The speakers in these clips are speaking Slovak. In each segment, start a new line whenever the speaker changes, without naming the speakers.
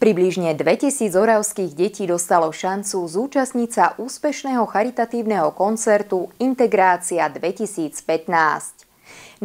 Približne 2000 oravských detí dostalo šancu zúčastniť sa úspešného charitatívneho koncertu Integrácia 2015.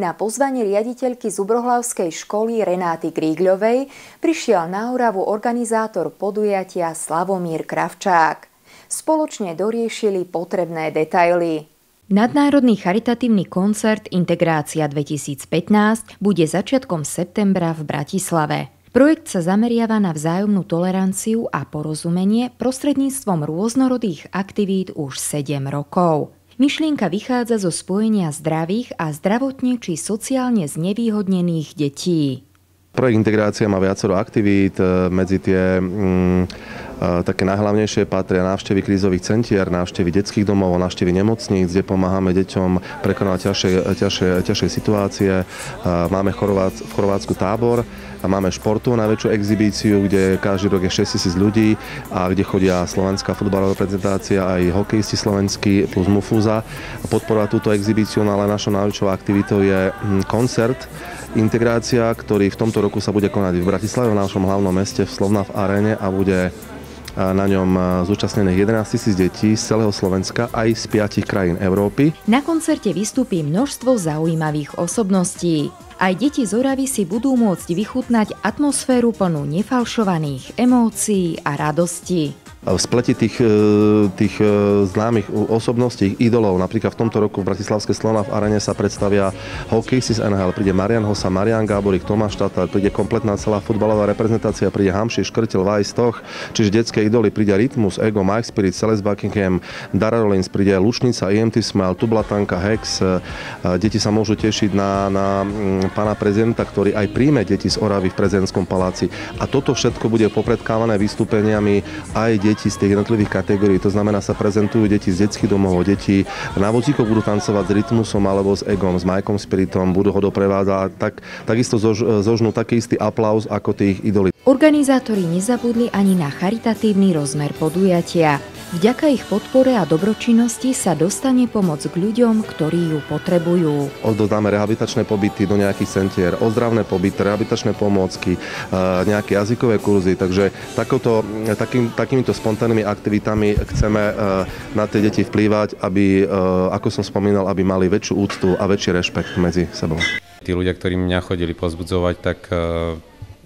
Na pozvanie riaditeľky Zubrohlavskej školy Renáty Grígľovej prišiel na Oravu organizátor podujatia Slavomír Kravčák. Spoločne doriešili potrebné detaily. Nadnárodný charitatívny koncert Integrácia 2015 bude začiatkom septembra v Bratislave. Projekt sa zameriava na vzájomnú toleranciu a porozumenie prostredníctvom rôznorodých aktivít už 7 rokov. Myšlienka vychádza zo spojenia zdravých a zdravotne či sociálne znevýhodnených detí.
Projekt Integrácia má viacero aktivít, medzi tie také najhlavnejšie patria návštevy krízových centier, návštevy detských domov, návštevy nemocníc, kde pomáhame deťom prekonať ťažšie situácie. Máme v Chorvátsku tábor a máme športu najväčšiu exhibíciu, kde každý rok je 6 000 ľudí a kde chodia slovenská futbalová reprezentácia aj hokejisti slovenskí plus Mufuza. Podporovať túto exhibíciu, no ale našou najväčšou aktivitou je koncert Integrácia, ktorý v tomto roku sa bude konať v Bratislave, v našom hlavnom meste, v Slovnav Aréne, a bude na ňom zúčastnených 11 000 detí z celého Slovenska aj z 5 krajín Európy.
Na koncerte vystúpi množstvo zaujímavých osobností. Aj deti z Oravy si budú môcť vychutnať atmosféru plnú nefalšovaných emócií a radosti.
V spleti tých známych osobností, idolov, napríklad v tomto roku v bratislavskej Slovnav Aréne sa predstavia hokejisti z NHL, príde Marian Hossa, Marian Gáborík, Tomáš Tatar, príde kompletná celá futbalová reprezentácia, príde Hamši, Škrtel, Vajs, Toch, čiže detské idoly, príde Rytmus, Ego, Mike Spirit, Celeste Buckingham, Dara Rollins, príde Lučnica, EMT Smile, Tublatanka, Hex. Deti sa môžu tešiť na pána prezidenta, ktorý aj príjme deti z Oravy v prezidentskom paláci. A toto všetko bude popredkávané vystúpeniami aj deti z tých jednotlivých kategórií. To znamená, sa prezentujú deti z detských domov, deti na vozíkoch budú tancovať s Rytmusom alebo s Egom, s Majkom Spiritom, budú ho doprevádzať, takisto zožnú taký istý aplauz ako tých idolí.
Organizátori nezabudli ani na charitatívny rozmer podujatia. Vďaka ich podpore a dobročinnosti sa dostane pomoc k ľuďom, ktorí ju potrebujú.
Oddodáme rehabilitačné pobyty do nejakých centier, ozdravné pobyty, rehabilitačné pomôcky, nejaké jazykové kurzy. Takže takýmito spontánnymi aktivitami chceme na tie deti vplývať, aby, ako som spomínal, aby mali väčšiu úctu a väčší rešpekt medzi sebou.
Tí ľudia, ktorí mňa chodili povzbudzovať, tak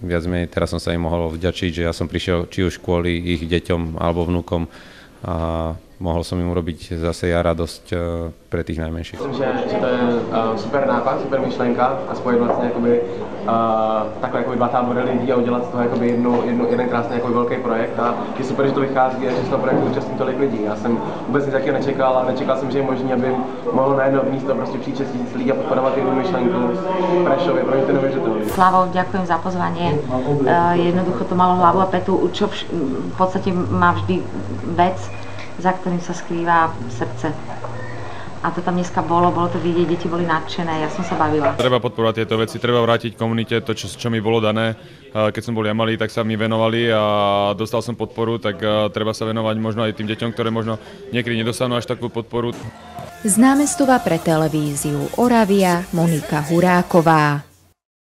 viac menej teraz som sa im mohol vďačiť, že ja som prišiel či už kvôli ich deťom alebo vnúkom a mohol som im urobiť zase ja radosť pre tých najmenších.
Myslím, že to je super nápad, super myšlenka a spojit vlastně takhle dva tábory lidí a udělat z toho jeden krásný velký projekt, a je super, že to vychází a že z toho projektu účastní tolik lidí. Já jsem vůbec nic taky nečekal a nečekal jsem, že je možné, aby mohlo na jedno místo prostě přijít 6 000 lidí a podporovat jednu myšlenku v Prešově. Pro mě to je neuvěřitelné.
Slavo, ďakujem za pozvanie. Jednoducho to malo hlavu a petu, čo v podstate má vždy vec, za ktorým sa skrýva srdce. A to tam dneska bolo to vidieť, deti boli nadšené, ja som sa bavila.
Treba podporovať tieto veci, treba vrátiť komunite to, čo mi bolo dané. Keď som bol ja malý, tak sa mi venovali a dostal som podporu, tak treba sa venovať možno aj tým deťom, ktoré možno niekedy nedostanú až takú podporu.
Z námestova pre televíziu Oravia Monika Huráková.